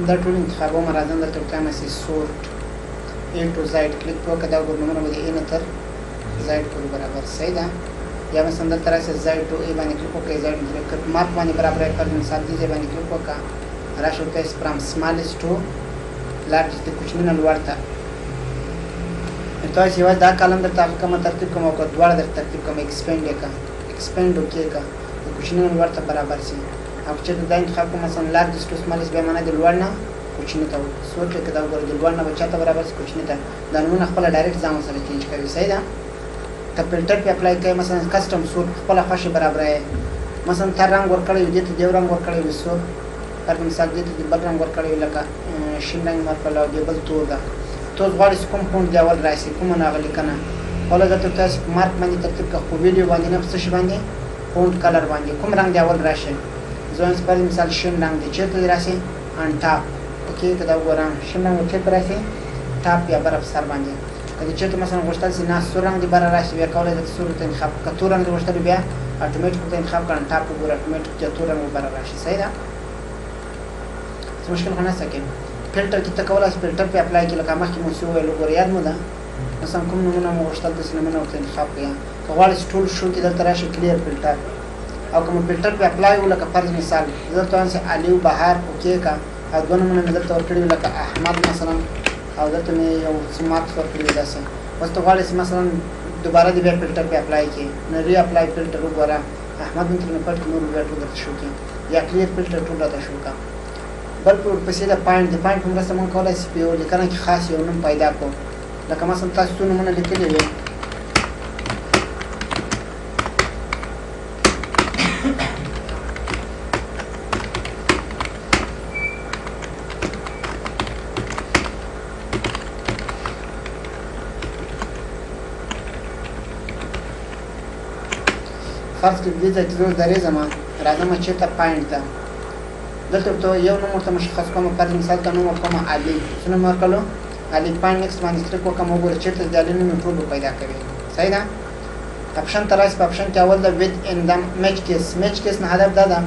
دا ټول انتخابوم راځم دلته وکړم چې سورت A to Z کلیک وکړه دا ګورنمونه به د A نه تر Z پورې برابر صحیح ده یا مثلا دلته راشي Z to A باندې کلیک وکړئ Z کلیک مارک باندې برابر کړئ مثال دې باندې کلیک وکړه راشي وکړئ فرام smallest to largest د کوچني نه لوړ ته تاسو یو دا کالم درته کوم ترتیب کوم او دواړه در ترتیب کوم ایکسپاند وکړئ د کوچني نه لوړ ته برابر شي او چې دا انتخاب کوم مثلا largest to smallest به معنی د لوړ نه کوچنی ته سوچ کې دا وګورئ د لوړ نه بچا ته برابر شي کوچنی ته دا نمونه خپل ډایرکټ ځان سره چینج کوي صحیح ده ته فلټر په اپلای کوي مثلا کسٹم سوټ خپل خوښه برابر ہے مثلا تر رنگ ور کړی دي ته دیو رنگ ور کړی وسو پر مثال دي ته بل رنگ ور کړی لکه شین رنگ ور کړی دی بل تور ده تو غواړي کوم پوینټ دی اول راشي کوم نه غلي کنه ولا دا ته تاسو مارک باندې ترتیب کا خو ویډیو باندې نه څه باندې فونټ کلر باندې کوم رنگ دی اول راشي ځون پر مثال شین رنگ دی چې ته راشي ان ټاپ اوکې کدا وګورم شین رنگ چې راشي ټاپ یا برف سر باندې کله چې مثلا غوښتل سي نه سور رنگ دی بار راشي بیا کولای د سور ته انتخاب کتور رنگ غوښتل بیا اتوماتیک ته انتخاب کړه ټاپ وګور اتوماتیک چې تور رنگ بار راشي صحیح ده څه مشکل نه سکے فلټر کې تکولا فلټر په اپلای کې لکه مخکې مو سو ویل وګور یاد مو ده مثلا کوم نمونه مو غوښتل د نمونه ته انتخاب کړئ غواړئ ټول شو کې دلته راشي کلیر فلټر او کوم فلټر په اپلای ولکه فرض مثال دلته انسه علی او بهار اوکې کا او دوه نمونه دلته ورکړي لکه احمد مثلا او دلته مې یو سمات ورکړي داسې اوس ته غواړئ مثلا دوباره دې بیا فلټر په اپلای کې نه ری اپلای فلټر وګوره احمد مې تر نه پټ نور بیا ټول درته شو کې یا کلیر فلټر ټول راته شو کا بل په پسې د پاینټ مرسته مونږ کولای شو په یو لیکنه کې خاص یو نوم پیدا کړو لکه مثلا تاسو نومونه لیکلي وي فرض کړئ دې ځای کې زه درې زمان راځم چېرته پاینټ ته دلته ته یو نوم ورته مشخص کوم پر مثال ته نوم ورکوم علي څه نوم ورکړو علي پاینټ نیکسټ باندې کلیک وکړم وګورئ چېرته د علي نوم ټول پیدا کوي صحیح ده اپشن ته راشي په اپشن کې اول د وید ان د میچ کیس نه هدف دا ده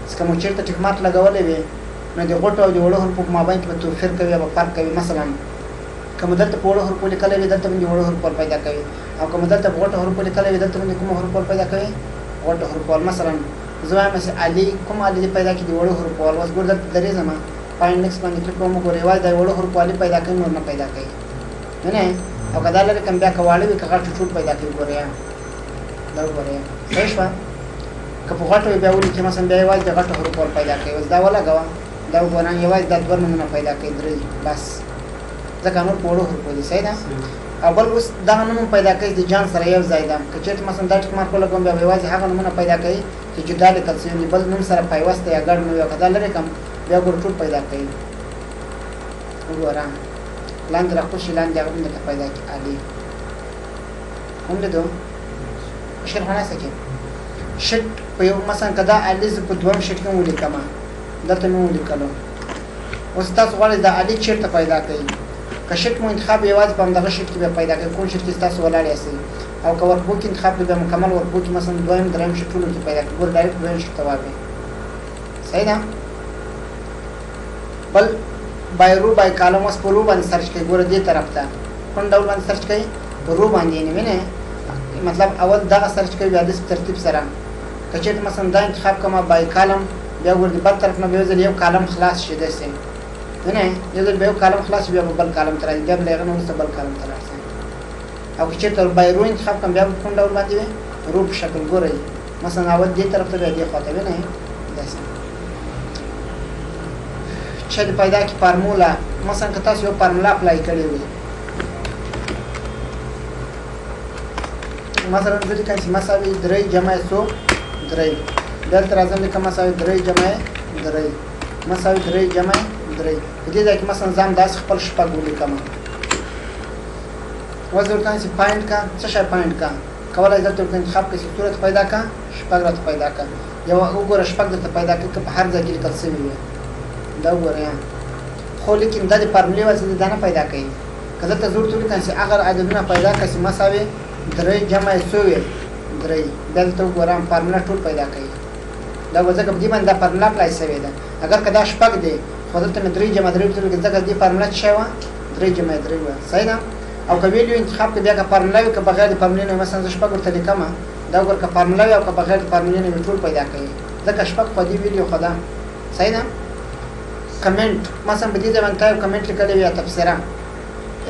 چې کوم چېرته ټیک مارک لګولې وي نو د غوټو او د وړو حروفو په مابین کې به توفیر کوي او فرق کوي مثلا کوم دلته په وړو حروفو لیکلې وي دلته باندې وړو حروف پیدا کوي او کوم دلته په غوټو حروفو لیکلې وي دلته باندې کوم حروف پیدا کوي غوټو حروف مثلا زما مثلا علي کوم علي پیدا کی دی وړو حروف ول وس ګور درې زما پاین نیکس باندې کلیک کوم ګورې وای دا وړو حروف والی پیدا کوي نور نه پیدا کوي نه او کدا لري کوم بیا کواړي وي کغه ټوټ پیدا کوي ګورې دا ګورې صحیح شو کپو غټو بیا ولي چې مثلا بیا وای دا غټو حروف پیدا کوي وس دا ولا غوا دا ګوران یوای د دوه نه پیدا کوي درې بس ځکه نور وړو حروف دي صحیح ده او بل اوس دا نوم پیدا کوي د جان سره یو ځای ده کچې مثلا دا ټیک مارک لګوم بیا وای هغه نوم پیدا کوي چې جدا لیکل شوی بل نوم سره پیوسته یا ګډ نو یو کدا لري کوم بیا ګور ټول پیدا کوي وګورم لاندې راخو شي لاندې هغه نه پیدا کوي علي هم دې دوه شرح نه سکے شټ په یو مثلا کدا علي ز په دوم شټ کې ولیکم دلته مو ولیکلو اوس تاسو غواړئ دا علي چیرته پیدا کوي که شټ مو انتخاب یوازې په همدغه شټ کې پیدا کوي کوم شټ کې تاسو ولاړ یاست او که ورکبوک انتخاب به مکمل ورکبوک مثلا دویم دریم شټونو کې پیدا کوي ګور ډایرکټ دویم شټ ته واګي صحیح ده بل بای رو بای کالم اوس په رو باندې سرچ کوي ګور دې طرف ته کوم ډول باندې سرچ کوي په رو باندې نه ویني مطلب اول دا سرچ کوي بیا د ترتیب سره کچې مثلا دا انتخاب کوم بای کالم بیا ګور دې بل طرف نه به یو کالم خلاص شي دسه نه یو ځل به یو کالم خلاص بیا بل کالم تر دې بل هغه نو بل کالم تر او چې تر بایرو انتخاب کوم بیا کوم ډول باندې رو په شکل ګورئ مثلا اول دې طرف ته دې خواته نه داسې چې پیدا کی فارمولا مثلا که تاسو یو فارمولا اپلای کړی وي مثلا دې کې مساوي 3 جمع 100 3 دلته راځم چې مساوي 3 جمع 3 مساوي 3 جمع 3 دې ځکه مثلا ځم داس خپل شپږ ولیکم وزورتان سی پاینټ کا څه شای پاینټ کا کولای دلته انتخاب کې صورت پیدا کا شپږ رات پیدا کا یو وګوره شپږ درته پیدا کړي په هر ځای کې لیکل شوی وي دا وګوره خو لیکن د فارمولې واسطه دا نه پیدا کوي کله ته ضرورت ولیکل چې اگر عددونه پیدا کړي مساوي 3 جمع 100 3 دلته وګوره فارمولا ټول پیدا کوي دا وځه کبدي باندې فارمولا اپلای شوی ده اگر کدا شپږ دی خو دلته مې 3 جمع 3 ورته ځکه دې فارموله څه شی وه 3 جمع 3 وه صحیح ده او که ویلیو انتخاب کړې بیا که فارموله وي که بغیر د فارمولې نه مثلا زه شپږ ورته لیکمه دا وګوره که فارموله وي او که بغیر د فارمولې نه مې ټول پیدا کوي ځکه شپږ خو دې ویلیو خو ده صحیح ده کمنټ مثلا په دې ځای باندې تاسو کمنټ لیکلی وي یا تبصره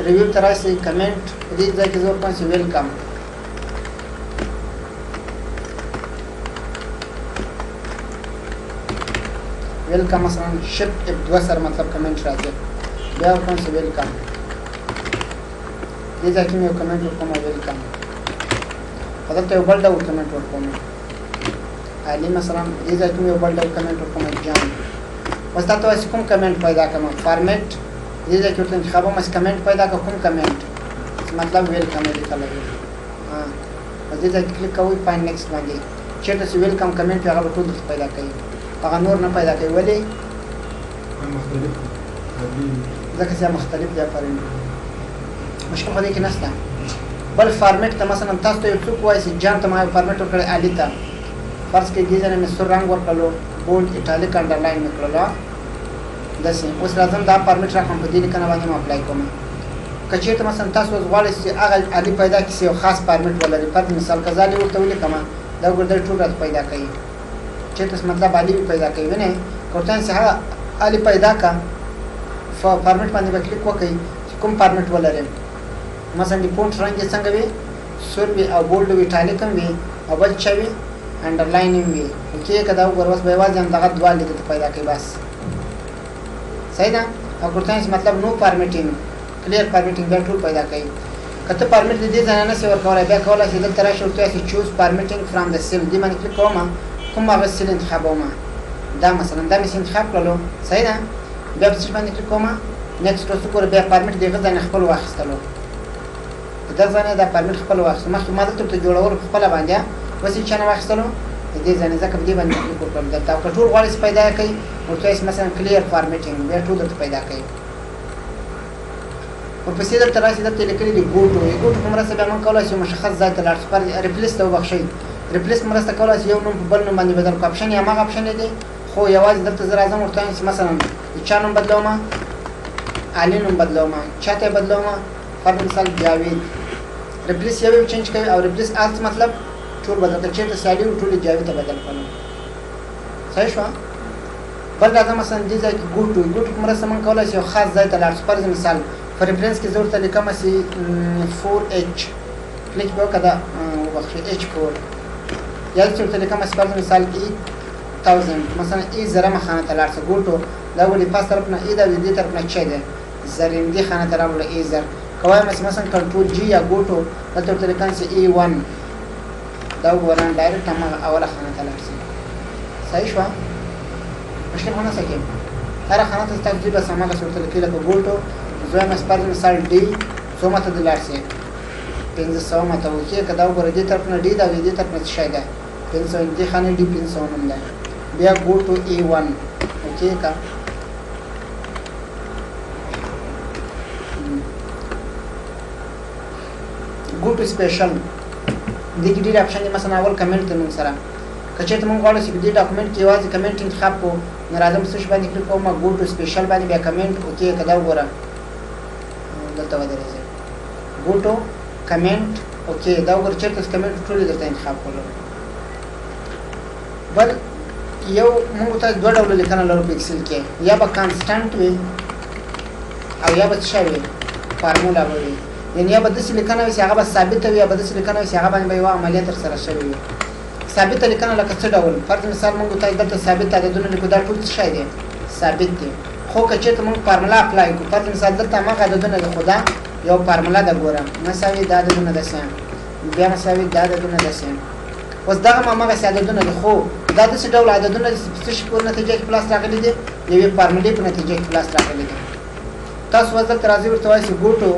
ریویو ته راشئ کمنټ په دې ځای کې زه ورکوم چې ویلکم ویلکم مثلا شفت F2 سره مطلب کمنټ راځي بیا ورکوم چې ویلکم دې ځای کې مې یو کمنټ ورکوم ویلکم خو دلته یو بل ډول کمنټ ورکوم علي مثلا دې ځای کې مې یو بل ډول کمنټ ورکوم جان اوس تاسو وایئ کوم کمنټ پیدا کړم فارمیټ دې ځای کې ورته انتخابوم چې کمنټ پیدا کړم کوم کمنټ مطلب ویلکم یې لیکلی وي اوس دې ځای کې کلیک کوئ فاین نیکسټ باندې چېرته چې ویلکم کمنټ وي هغه به ټول درته پیدا کوي هغه نور نه پیدا کوي ولې ځکه چې مختلف دی فرین مشکل خو دې کې نشته بل فارمیټ ته مثلا تاسو ته یو څوک وایي چې جان ته ما یو فارمیټ ورکړی علي ته فرض کړئ دې ځای نه مې سور رنګ ورکړلو بولډ ایټالیک انډرلاین مې کړلو داسې اوس راځم دا فارمیټ راکړم په دې لیکنه باندې م اپلای کوم که چېرته مثلا تاسو اوس غواړئ چې هغه علي پیدا کړي چې یو خاص فارمیټ ولري فرض مثال که زه علي ورته ولیکم دا وګوره ټول راته پیدا کوي چېرته مطلب علي پیدا کوي وینئ که ورته چې هغه علي پیدا کړه فارمیټ باندې به کلیک وکړئ چې کوم فارمیټ ولرئ مثلا د فونټ رنګ یې څنګه وي سور وي او بولډ وي ایټالیک هم وي او بل څه وي انډرلاین هم وي اوکې که دا وګوره اوس به یوازې همدغه دوه لیکې پیدا کوي بس صحیح ده او که ورته مطلب نو فارمیټینګ کلیر فارمیټینګ بیا ټول پیدا کوي که ته فارمیټ د دې ځای نه نشې ورکولی بیا کولی شې دلته راشې ورته وایي چې چوز فارمیټینګ فرام د سیل دې باندې کلیک کوم کوم هغه سیل انتخابوم دا مثلا دا مې انتخاب کړلو صحیح ده بیا په سیل باندې کلیک کوم نیکسټ اوس وګوره بیا فارمیټ د هغه ځای نه خپل واخیستلو د دغه ځای نه دا فارمیټ خپل واخیستو مخکې ما دلته ورته جوړولو په خپله باندې اوس یې چا نه واخیستلو د دې ځای نه ځکه په دې باندې کلیک وکړم دلته او که ټول غواړئ چې پیدا یې کوئ ورته وایئ مثلا کلیر فارمیټینګ بیا ټول درته پیدا کوي ورپسې دلته راشي دلته لیکلي دي ګوټو ګوټو په مرسته بیا موږ کولی شو مشخص ځای ته لاړ شو ریپلیس ته وبخښئ ریپلیس مرسته کولی شي یو نوم په بل نوم باندې بدل کړو اپشن یې هماغه اپشن دی خو یوازې دلته زه راځم ورته وایم چې مثلا د چا نوم بدلوم علي نوم بدلوم چا ته یې بدلوم فرض مثال جاوید ریپلیس یو یو چینج کوي او ریپلیس آلس مطلب ټول بدل کړه چېرته چې علي و ټول یې جاوید ته بدل کړو صحیح شوه بل راځه مثلا دې ځای کې ګوټو په مرسته موږ کولی شو یو خاص ځای ته لاړ شو فرض مثال په ریفرنس کې زه ورته لیکم چې 4H کلیک به وکړه دا وبخښئ H کوډ یا چې ورته لیکم چې فرض مثال E1000 مثلا E زرمه خانه ته لاړ شو ګوټو دا ولې پاس طرف نه E ده او دې طرف نه چې ده زرندې خانه ته راوړه E زر که وایم چې مثلا کنټرول G یا ګوټو دلته ورته لیکم چې E1 دا وګورئ ډایرکټ هماغه اوله خانه ته لاړ شي صحیح شوه مشکل خو نه څه کوي هره خانه ته تاسو بس هماغه څه ورته لیکي لکه ګوټو زه وایم فرض مثال D څو مته د لاړ شي 500 مته اوکې که دا وګوره دې طرف نه D ده او دې طرف نه څه شی ده 500 دې خانې D 500 نوم ده بیا ګوټو E1 اوکې که ګوټو سپیشل دې کې ډېر اپشن دي مثلا اول کمنټ دی موږ سره که چېرته موږ غواړو چې په دې ډاکومنټ کې یوازې کمنټ انتخاب کړو نو راځم سوچ باندې کلیک کوم ګوټو سپیشل باندې بیا کمنټ اوکې که دا وګوره دلته ودرېږئ ګوټو کمنټ اوکې دا وګوره چېرته چې کمنټ ټول یې درته انتخاب کړلو بل یو موږ ته دوه ډوله لیکنه لرو په اکسل کې یا به کانسټنټ وي او یا به څه شی وي فارمولا به وي یعنې یا به داسې لیکنه وي چې هغه به ثابته وي یا به داسې لیکنه وي چې هغه باندې به یوه عملیه ترسره شوې وي ثابته لیکنه لکه څه ډول فرض مثال موږ ته دلته ثابت عددونه لیکو دا ټول څه شی دی ثابت دی خو که چېرته موږ فارمولا اپلای کړو فرض مثال دلته هماغه عددونه دي خو دا یو فارمولا ده ګوره مساوي دا عددونه داسې بیا مساوي دا عددونه داسې اوس دغه هم هماغسې عددونه دي خو دا داسې ډول عددونه دي چې په څه شي په نتیجه کې پلاس راغلي دي یوې فارمولې په نتیجه کې پلاس راغلي دي تاسو اوس دلته راځئ ورته وایئ چې ګوټو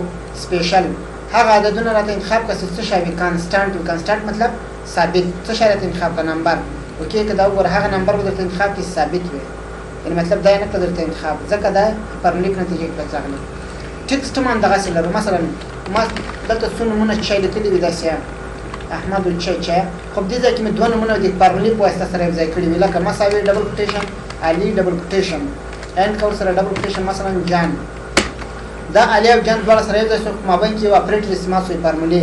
سپیشل هغه عددونه راته انتخاب کړه چې څه شی وي کانسټنټ وي کانسټنټ مطلب ثابت څه شی راته انتخاب کړه نمبر اوکې که دا وګوره هغه نمبر به درته انتخاب کړي ثابت وي یعنې مطلب دا یې نه کړه درته انتخاب ځکه دا فارمولې په نتیجه کې پلاس راغلي ټکسټ هم همدغسې لرو مثلا ما دلته څو نومونه چای لیکلي وي داسې احمد الچای خو په دې ځای کې مې دوه نومونه د فارمولې په واسطه سره یو ځای کړي وي لکه مساوي ډبل کوټیشن علي ډبل کوټیشن اینډ کور سره ډبل کوټیشن مثلا جان دا الیا او جان دواړه سره یو ځای شو مابین کې یو اپریټر سیما سوی فارمولې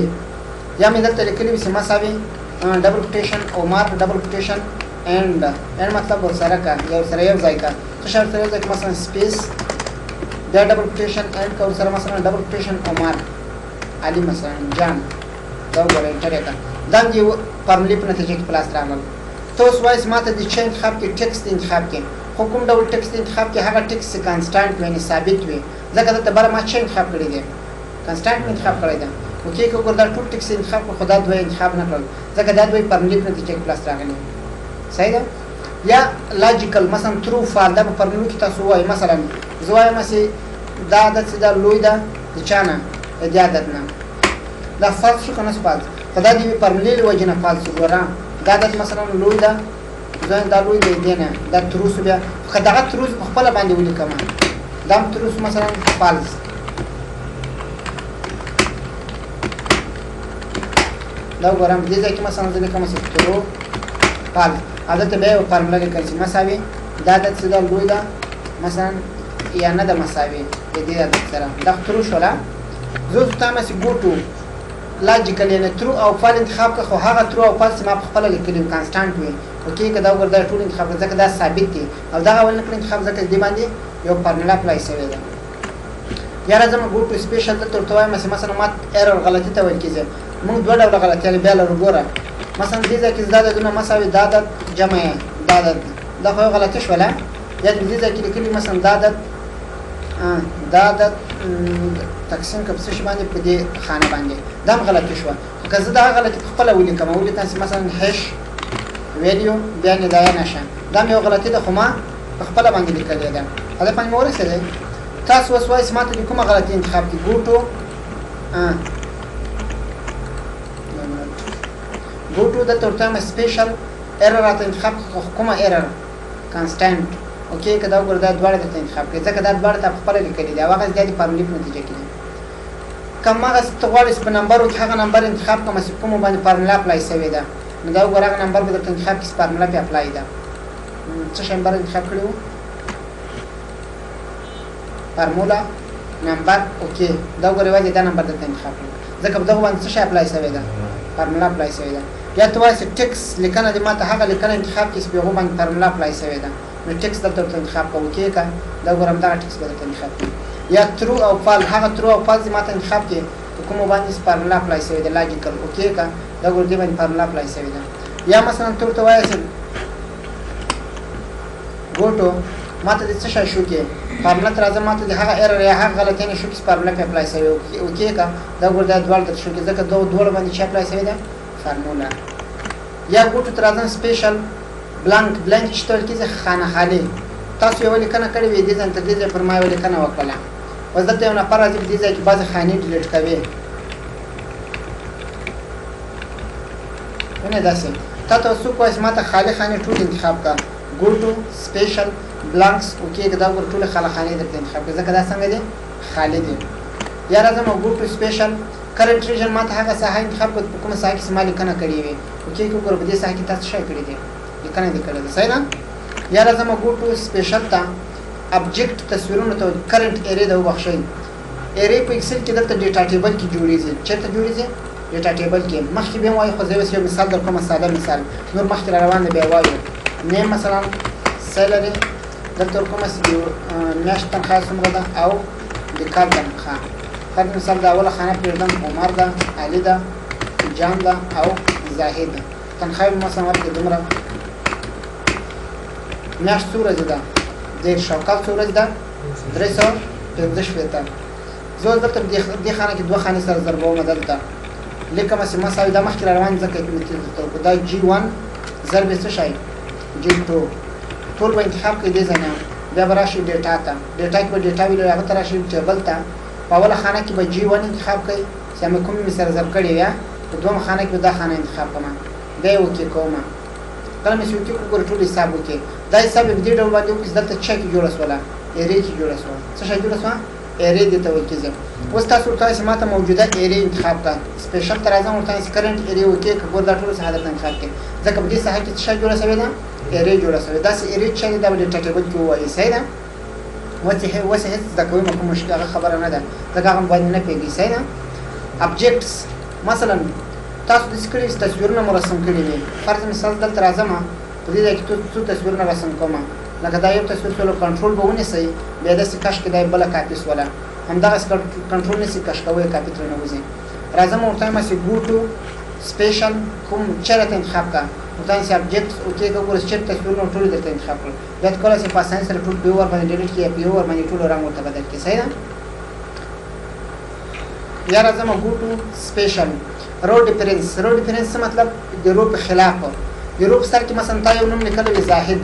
یا مې دلته لیکلي وي سیما ساوي ډبل کوټیشن عمر ډبل کوټیشن اینډ مطلب سره کا یو سره یو ځای کا څه شرط سره یو ځای مثلا سپیس دا ډبل کوټیشن اینډ کور سره مثلا ډبل کوټیشن عمر علي مثلا جان دا وګورئ انټر کا دا یو فارمولې په نتیجه کې پلاس راغلل ته اوس وایس ماته د چا انتخاب کې ټیکسټ انتخاب کې خو کوم ډول ټیکسټ انتخاب کې هغه ټیکسټ کانسټانټ وي ثابت وي ځکه دلته بره ما چې انتخاب کړی دی کانسټانټ انتخاب کړی دی اوکې که وګور دا ټول ټیکسټ انتخاب کړو خو دا دوی انتخاب نه کړل ځکه دا دوی فارمولې په نتیجه کې پلاس راغلي صحیح ده یا لاجیکل مثلا ترو فال دا په فارمولو کې تاسو وایي مثلا زه وایم چې دا عدد چې دا لوی ده د چا نه د دې عدد نه دا فالس شو که نه فالس خو دا د یوې فارمولې له وجې نه فالس وګوره دا عدد مثلا لوی ده زه دا لوی دی دی نه دا تروس بیا خو دغه تروس په خپله باندې ولیکم دا هم تروس مثلا فالس دا وګورم دې ځای کې مثلا زه لیکم چې ترو فالس دلته بیا یو فارموله لیکل چې مساوي دا عدد چې دا لوی ده مثلا یا نه ده مساوي د دې عدد سره دا ترو شوله زه اوس ته همسې ګوټو لاجیکل یعنې ترو او فال انتخاب کړه خو هغه ترو او فال چې ما په خپله لیکلي وي کانسټانټ وي اوکې که دا وګوره دا ټول انتخاب کړه ځکه دا ثابت دي او دغه اول نه کړه انتخاب ځکه دې باندې یو فارموله اپلای شوې ده یا راځم ګوټو سپیشل دلته ورته وایم چې مثلا ما ایرر غلطي ته ویل کېږي موږ دوه ډوله غلطیانې بیا لرو ګوره مثلا دې ځای کې دا عددونه مساوي دا عدد جمع یې دا عدد دا خو یو غلطي شوله یا دې ځای کې لیکلي مثلا دا عدد تقسیم که په څه شي باندې په دې خانه باندې دا هم غلطي شوه خو که زه دغه غلطي په خپله ولیکم ولیکم چې مثلا هش ویلیو بیا ندایه نشه دا هم یو غلطي ده خو ما په خپله باندې لیکلې ده هدف باندې مې ورسېدی تاسو اوس وایئ چې ماته د کومه غلطي انتخاب کړي ګوټو دلته ورته وایم سپیشل ایرر راته انتخاب کړه کومه ایرر کانسټانټ اوکې که دا وګوره دا دواړه درته انتخاب کړي ځکه دا دواړه تا په خپله لیکلي دي او هغسې دا د فارمولې په نتیجه کې دي که هماغسې ته غواړې چې په نمبرو کې هغه نمبر انتخاب کړم چې کومو باندې فارموله اپلای شوې ده نو دا وګوره هغه نمبر به درته انتخاب کړي چې فارموله پې اپلای ده څه شی نمبر انتخاب کړي وو فارموله نمبر اوکې دا وګوره یوازې دا نمبر درته انتخاب کړي ځکه په دغو باندې څه شی اپلای شوې ده فارموله اپلای شوې ده یا ته وایې چې ټکس لیکنه دې ماته هغه لیکنه انتخاب کړي چې په هغو باندې فارموله اپلای شوې ده نو ټکس دلته ورته انتخاب کوو اوکې که دا ګورم دغه ټکس به درته انتخاب کړي یا ترو او فال هغه ترو او فال چې ماته انتخاب کړي په کومو باندې فارموله اپلای شوې ده لاجیکل اوکې که دا ګور دې باندې فارموله اپلای شوې ده یا مثلا ته ورته وایې چې ګوټو ماته دې څه شی شو کې فارموله ته راځم ماته د هغه ایرر یا هغه غلطیانې شو کې چې فارموله پې اپلای شوې اوکې که دا ګور دا دواړه درته شو کې ځکه دواړو باندې چې اپلای شوې ده فارموله یا ګوټو ته راځم سپیشل بلانک چې ته ویل کېږي خانه خالي تاسو یوه لیکنه کړې وي دې ځای تر دې ځای پر ما یوه لیکنه وکړله اوس دلته یو نفر راځي په دې ځای کې بعضې خانې ډیلیټ کوي وینې داسې تا ته څوک وایي چې ما ته خالي خانې ټول انتخاب کړه ګوټو سپیشل بلانکس اوکې که دا وګوره ټولې خاله خانې درته انتخاب کړي ځکه دا څنګه دی خالي دی یا راځم ګوټو سپیشل کرنټ ریژن ما ته هغه ساحه انتخاب کړه په کومه ساحه کې چې ما لیکنه کړې وي اوکې که وګوره په دې ساحه کې تاسو شی کړي دي لیکنه دې کړې ده صحیح ده یا راځم ګوټو سپیشل ته ابجیکټ تصویرونو ته کرنټ ایرې ده وبخښئ ایرې په اکسل کې دلته ډیټا ټیبل کې جوړېږي چېرته جوړېږي ډیټا ټیبل کې مخکې بیا وایو خو زه اوس یو مثال در کوم ساده مثال نور مخکې را روان دی بیا وایو نیم مثلا سیلري دلته ورکومه چې میاشت تنخواه څومره ده او د کال تنخواه فرض مثال د اوله خانه پرېږدم عمر ده علي ده جان ده او زاهد ده تنخواه مثلا ورکړي دومره میاشت څو ورځې ده 10 او کال څو ورځې ده 315 شپېته زه اوس دلته دې خانه کې دوه خانې سره ضربومه دلته لیکمه چې مساوي دا مخکې را روان ځکه دا G1 ضرب څه شی G2 ټول به انتخاب کړئ دې ځای نه بیا به راشئ ډیټا ته ډیټا کې به ډیټا ویلو هغه ته راشئ ټیبل ته په اوله خانه کې به G1 انتخاب کړئ چې همې کومې مې سره ضرب کړې وي په دویمه خانه کې به دا خانه انتخاب کړم بیا یې اوکې کومه کله مې چې اوکې وګورئ ټول حساب وکړئ دا حساب یې په دې ډول باندې وکړئ چې دلته چا کې جوړه شوله ایرې کې جوړه شوه څه شی جوړه شوه ایرې دې ته ویل کېږي اوس تاسو ورته وایئ چې ما ته موجوده ایرې انتخاب کړه سپیشل ته راځم ورته وایئ چې کرنټ ایرې وکړئ که ګور دا ټوله ساحه درته انتخاب کړئ ځکه په دې ساحه کې څه شی جوړه شوې ده ایرې جوړه شوې داسې ایرې چې دا به ډیټا ټیبل کې ووایي صحیح ده وسه هیڅ زده کوي کوم مشکل هغه خبره نه ده ځکه هغه باندې نه پیږي صحیح ده objects مثلا تاسو د سکرین تصویرونه مرسم کړی دي فرض مثال دلته راځم په دې کې څو تصویرونه رسم کوم لکه دا یو تصویر سره کنټرول به ونیسئ بیا داسې کش کې دا بله کاپي سوله همدغسې کنټرول نسي کش کوئ کاپي ترې نه وځي راځم ورته وایم چې ګو ټو سپیشل کوم چېرې ته انتخاب کړه ورته وایم چې ابجکټ اوکې که وګورئ چېرې تصویرونه ټول درته انتخاب کړل بیا ته کولی شئ په اسانۍ سره ټول په یو ور باندې ډیلیټ کړي یا په یو ور باندې ټول رنګ ورته بدل کړي صحیح ده یا راځم ګو ټو سپیشل رو ډیفرنس رو ډیفرنس څه مطلب د رو په خلاف د رو په سر کې مثلا تا یو نوم لیکلی وي زاهد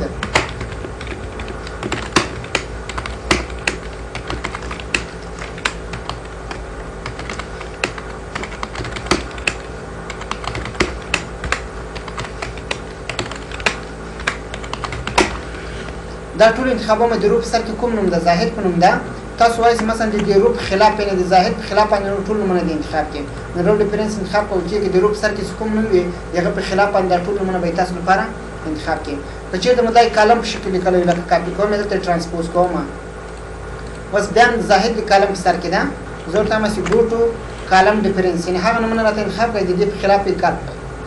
دا ټول انتخابونه د روپ سر کې کوم نوم ده زاهد په نوم ده تاسو وایئ مثلا د روپ خلاف یعنی د زاهد په خلاف باندې ټول نومونه د انتخاب کې د رو ډیفرنس انتخاب کوو چې د روپ سر کې کوم نوم وي هغه په خلاف باندې ټول نومونه به تاسو لپاره انتخاب کې که چېرته مو دا کالم په شکل لیکلی لکه کاپي کوم دلته ټرانسپوز کوم اوس بیا زاهد د کالم په سر کې ده زه ورته وایم چې ګو ټو کالم ډیفرنس یعنې هغه نومونه راته انتخاب کړئ د دې په خلاف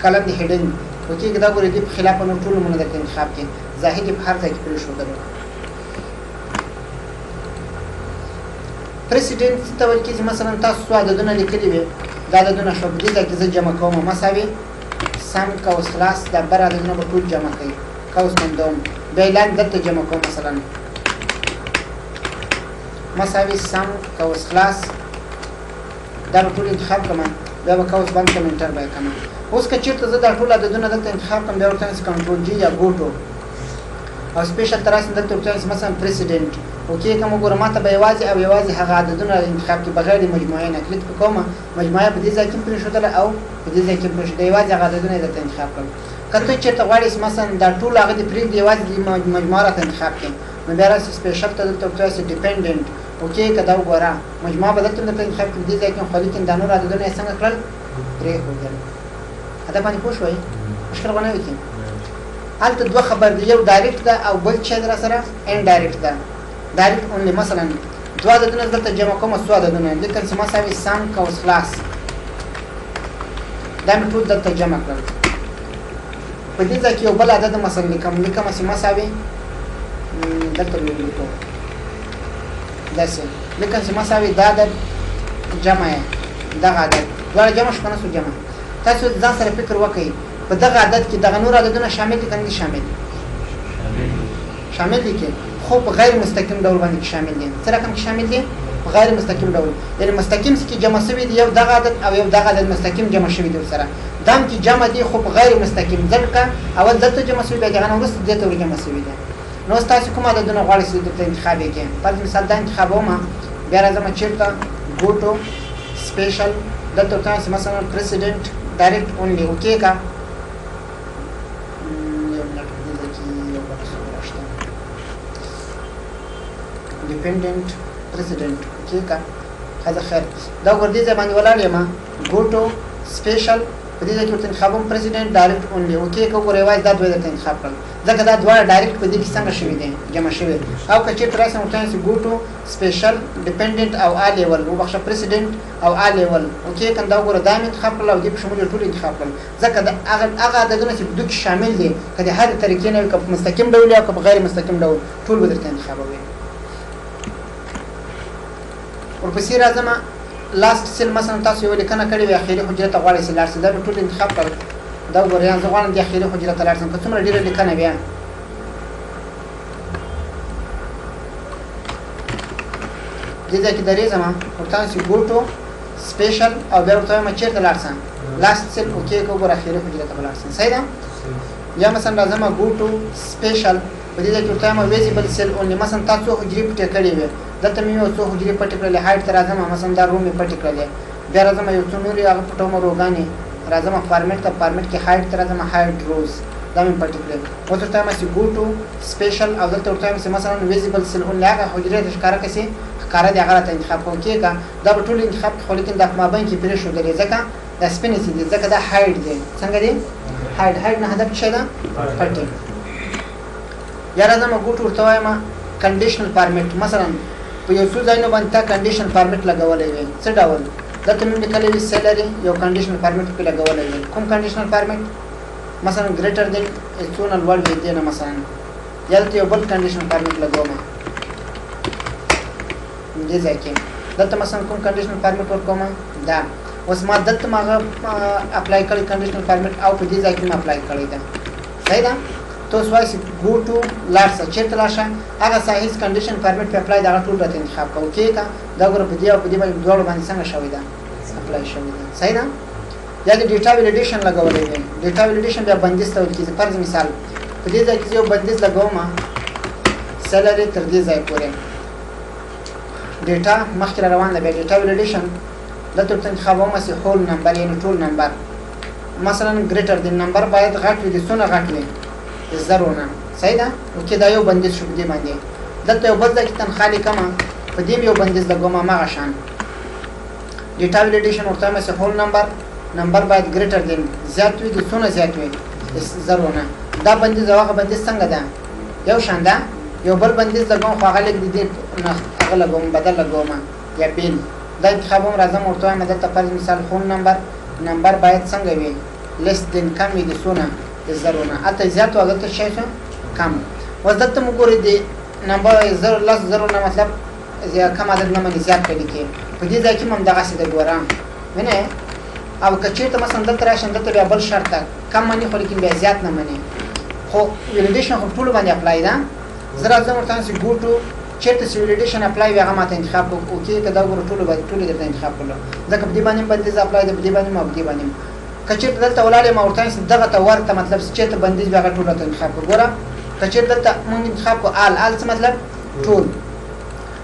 کالم د هیډنګ اوکې که دا ګورئ دې په خلاف باندې ټول نومونه درته انتخاب کې زاهد یې په هر ځای کې پرېښودلو پرسیډنټ څه ته ویل کېږي مثلا تاسو څو عددونه لیکلي وي دا عددونه شوه په دې ځای کې زه جمع کوم مساوي سم قوس خلاص دا بر عددونه به ټول جمع کوي قوس بندوم بیا یې لاندې دلته جمع کوم مثلا مساوي سم قوس خلاص دا به ټول انتخاب کړم بیا به قوس بند کړم انټر به یې کړم اوس که چېرته زه دا ټول عددونه دلته انتخاب کړم بیا ورته وایم کنټرول جي یا ګو ټو او سپیشل تر راسم دلته ورته وایم مثلا پرسیډنټ اوکې که موږ ګورو ما ته به یوازې او یوازې هغه عددونه انتخاب کړي بغیر د مجموعې نه کلیک کوم مجموعه په دې ځای کې پرېښودله او په دې ځای کې پرېښوده یوازې هغه عددونه یې درته انتخاب کړل که ته چېرته غواړې مثلا دا ټول هغه دې پرېږدي یوازې د مجموعه راته انتخاب کړي نو بیا راسې سپیشل ته دلته ورته وایي ډیپنډنټ اوکې که دا وګوره مجموعه به دلته درته انتخاب کړي په دې ځای کې خو لیکن دا نور عددونه یې څنګه کړل پرېښودل هدف باندې پوه شوئ مشکل به نه وي هلته دوه خبر دی یو ډایرکټ ده او بل چې در سره انډایرکټ ده ډایرکټ اونلی مثلا دوه عددونه دلته جمع کوم څو عددونه لیکن چې مساوي سم قوس خلاص دا مې ټول دلته جمع کړل په دې ځای کې یو بل عدد مثلا لیکم چې مساوي دلته لیکو داسې لیکن چې مساوي دا عدد جمع یې دغه عدد دواړه جمع شو که نه شو جمع تاسو ځان سره فکر وکړئ په دغه عدد کې دغه نور عددونه شامل دي که نه دي شامل دي کې خو په غیر مستقیم ډول باندې شامل دي څه رقم کې شامل دي په غیر مستقیم ډول یعنې مستقیم کې جمع شوي دي یو دغه عدد او یو دغه عدد مستقیم جمع شوي دي ورسره دام کې جمع دي خو په غیر مستقیم ځکه اول دلته جمع شوي بیا دغه نه وروسته دې ته جمع شوي دي نو اوس تاسو کوم عددونه غواړئ چې دلته انتخاب یې کړئ فرض مثال دا انتخابوم بیا راځم چېرته ګو ټو سپیشل دلته ورته وایم مثلا پرسیډنټ ډایرکټ اونلی اوکې که ډیپنډنټ پرسیډنټ اوکې که ښځه خیر دا وګوره دې ځای باندې ولاړ یم ګو ټو سپیشل په دې ځای کې ورته انتخابوم پرسیډنټ ډایرکټ اونلی اوکې که وګوره یوازې دا دوه درته انتخاب کړل ځکه دا دواړه ډایرکټ په دې کې څنګه شوي دي جمع شوي او که چېرته راسم ورته وایم چې ګو ټو سپیشل ډیپنډنټ او آ لیول وبخښه پرسیډنټ او آ لیول اوکې که دا وګوره دا مې انتخاب کړل او دې په شمول یې ټول انتخاب کړل ځکه هغه عددونه چې په دوی کې شامل دي که د هرې طریقې نه وي که په مستقیم ډول او که په غیر مستقیم ډول ټول به درته انتخابوي ورپسې راځم لاست سیل مثلا تاسو یوه لیکنه کړې وي اخري حجره ته غواړئ چې لاړ شئ دا به ټول انتخاب کړل دا وګورئ زه غواړم دې اخري حجره ته لاړ شم که څومره ډېره لیکنه بیا دې ځای کې درېږم ورته وایم چې ګو ټو سپیشل او بیا ورته وایم چېرته لاړ شم لاست سیل اوکې که وګوره اخري حجره ته به لاړ شم صحیح ده یا مثلا راځم ګو ټو سپیشل په دې ځای کې ورته وایم ویزیبل سیل اونلی مثلا تا څو حجرې پټې کړې وې دلته مې یو څو حجرې پټې کړلې هایټ ته راځم مثلا دا رو مې پټې کړلې بیا راځم یو څو نورې هغه پټوم روګانې راځم فارمیټ ته فارمیټ کې هایټ ته راځم هایټ روز دا مې پټې کړې اوس ورته وایم چې ګو ټو سپیشل او دلته ورته وایم چې مثلا ویزیبل سیل اونلی هغه حجرې ته ښکاره کړي ښکاره دي هغه راته انتخاب کوم کېږه دا به ټول انتخاب کړي خو لیکن دا په مابین کې پرېښودلې ځکه دا سپینې دي ځکه دا هایټ دی څنګه دی هایټ نه هدف څه ده پټې یا راځم ګو ټو ورته وایم کنډیشنل فارمیټ مثلا په یو څو ځایونو باندې تا کنډیشنل فارمیټ لګولې وي څه ډول دلته موږ لیکلی وي سیلري یو کنډیشنل فارمیټ پې لګولی وي کوم کنډیشنل فارمیټ مثلا ګریټر دین څونه لوړ وي دې نه مثلا یا دلته یو بل کنډیشنل فارمیټ لګوم دې ځای کې دلته مثلا کوم کنډیشنل فارمیټ ورکوم دا اوس ما دلته ما هغه اپلای کړی کنډیشنل فارمیټ او په دې ځای کې مې اپلای کړی ده صحیح ده تو وایي ګو ټو لاړ شه چېرته لاړ شه هغه سایز کنډیشن فارمیټ په اپلای دغه ټول راته انتخاب کوو اوکې که دا ګوره په دې او په دې باندې دواړو باندې څنګه شوې ده اپلای شوې ده صحیح ده یا د ډیټا ویلیډیشن لګولی وي ډیټا ویلیډیشن بیا بندیز ته ویل کېږي فرض مثال په دې ځای کې زه یو بندیز لګوم سیلري تر دې ځای پورې ډیټا مخکې را روان ده بیا ډیټا ویلیډیشن دلته ورته انتخابوم چې هول نمبر یعنې ټول نمبر مثلا ګریټر د نمبر باید غټ وي د څونه غټ وي د زرو نه صحیح ده اوکې دا یو بندیز شو په دې باندې دلته یو بل ځای کې تنخوا لیکمه په دې یو بندیز لګوم هماغه شان ډیټا ویلیډیشن ورته وایم چې هول نمبر باید ګریټر دین زیات وي د څونه زیات وي د زرو نه دا بندیز او هغه بندیز څنګه ده یو شان ده یو بل بندیز لګوم خو هغه لږ د دې نه هغه لګوم بدل لګوم یا بیل دا انتخابوم راځم ورته وایم دلته فرض مثال هول نمبر باید څنګه وي لیس دین کم وي د څونه د زرو نه هلته زیات و دلته شی کم اوس دلته موږ ګورئ د نمبر لس زرو نه مطلب کم عدد نه منې زیات کړي کې په دې ځای کې هم همدغسې ده ګوره وینې او که چېرته مثلا دلته راشم دلته بیا بل شرط ده کم منې خو لیکن بیا زیات نه منې خو ویلیډیشن خو ټولو باندې اپلای ده زه راځم ورته وایم چې ګو ټو چېرته چې ویلیډیشن اپلای وي هغه ماته انتخاب کړو اوکې که دا ګوره ټولو درته انتخاب کړلو ځکه په دې باندې هم بندیز اپلای ده په دې باندې هم او په دې باندې هم که چېرته دلته ولاړ یم او ورته وایم چې دغه ته ورته مطلب چېرته بندیز وي هغه ټول راته انتخاب کړو ګوره که چېرته دلته مونږ انتخاب کړو آل څه مطلب ټول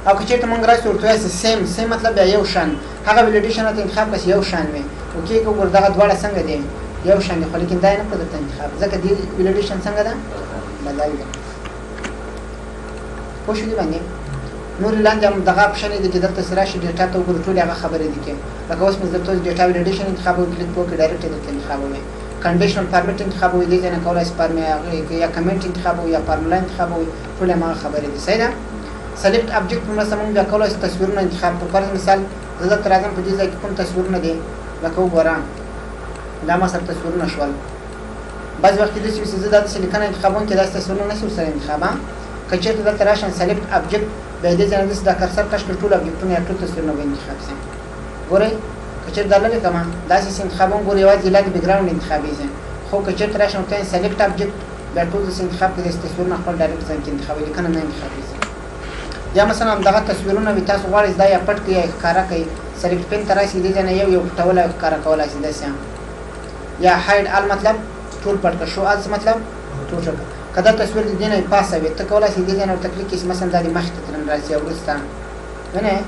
او که چېرته مونږ راشو ورته وایي چې سیم مطلب بیا یو شان هغه ویلیډیشن راته انتخاب کړه چې یو شان وي اوکې که ګوره دغه دواړه څنګه دي یو شان دي خو لیکن دا یې نه کړو درته انتخاب ځکه دې ویلیډیشن څنګه ده بدل ده پوه شو دې باندې نورې لاندې هم دغه اپشن یې دی چې دلته چې راشي ډیټا ته وګورو ټولې هغه خبرې دي کې لکه اوس مې درته ډیټا ویلیډیشن انتخابوي کلیک وکړئ ډایرکټ یې درته انتخابوي کنډیشنل فارمیټ انتخابوي دې ځای نه کولای شي یا کمنټ انتخابوي یا فارمولا انتخابوي ټولې هماغه خبرې دي صحیح ده سلیکټ ابجکټ په مرسته مونږ بیا کولی شو تصویرونه انتخاب کړو فرض مثال زه دلته راځم په دې ځای کې کوم تصویرونه دي لکه وګوره دا ما سره تصویرونه شول بعضې وخت کېدای شي چې زه داسې لیکنه انتخابوم چې داسې تصویرونه نه شي ورسره انتخاب که چېرته دلته راشم سلیکټ ابجکټ بیا دې ځای نه داسې دا کرسر کش کړي ټول ابجکټونه یا ټول تصویرونه به انتخاب شي ګورئ که چېرته دا لرې کړمه داسې انتخابوم ګورئ یوازې لاندې بیکګراونډ انتخابېږي خو که چېرته راشم ورته وایم سلیکټ ابجکټ بیا ټول داسې انتخاب کړي داسې تصویرونه خپل ډایرکټ ځای کې انتخابوي لیکنه نه انتخابېږي یا مثلا همدغه تصویرونه وي تاسو غواړئ دا یا پټ کړئ یا ښکاره کړئ سلیکټ پین ته راشئ دې ځای نه یو پټولی او ښکاره کولی شئ داسې یا هاید آل مطلب ټول پټ کړه شو آل څه مطلب ټول کړه که دا تصویر د دې نه پاسه وي ته کولی شئ دې ځای نه ورته کلیک کړئ مثلا دا د مخکې ته ترنه راځي او وروسته وینئ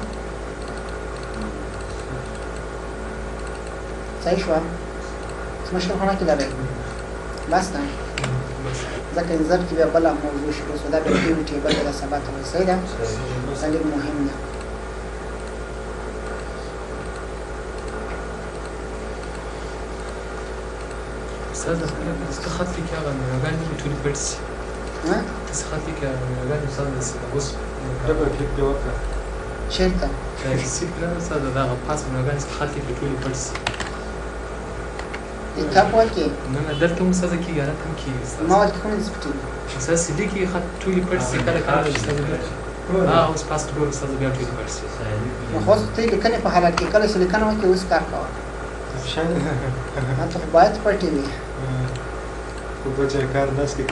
صحیح شوه څه مشکل خو نه کې لرئ بس ده ځکه انځر کې بیا بله موضوع شروع شوه دا بیا ټیو ټیبل دی دا سبا ته وایي صحیح ده دا ډېر مهم ده استاذ څه خط لیکي هغه مېوهګانې دي ټولې پټې شي څه خط لیکي هغه مېوهګانې استاد داسې اوس ډبل کلیک دې وکړه چېرته سیټ نه استاد دغه پاس مېوهګانې څه خط لیکي ټولې پټې شي کتاب وکړې نه نه دلته هم استاده کېږي هلته هم کېږي ما وکړې کوم ځای پټې استاد چې لیکي خط ټولې پټې شي کله کله استاد اوس پاس ټول استاد بیا ټولې پټې شي نو خو اوس ته لیکنې په حالت کې کله چې لیکنه وکړې اوس کار کوه هلته خو باید پټې وي خو بچه کار داس کې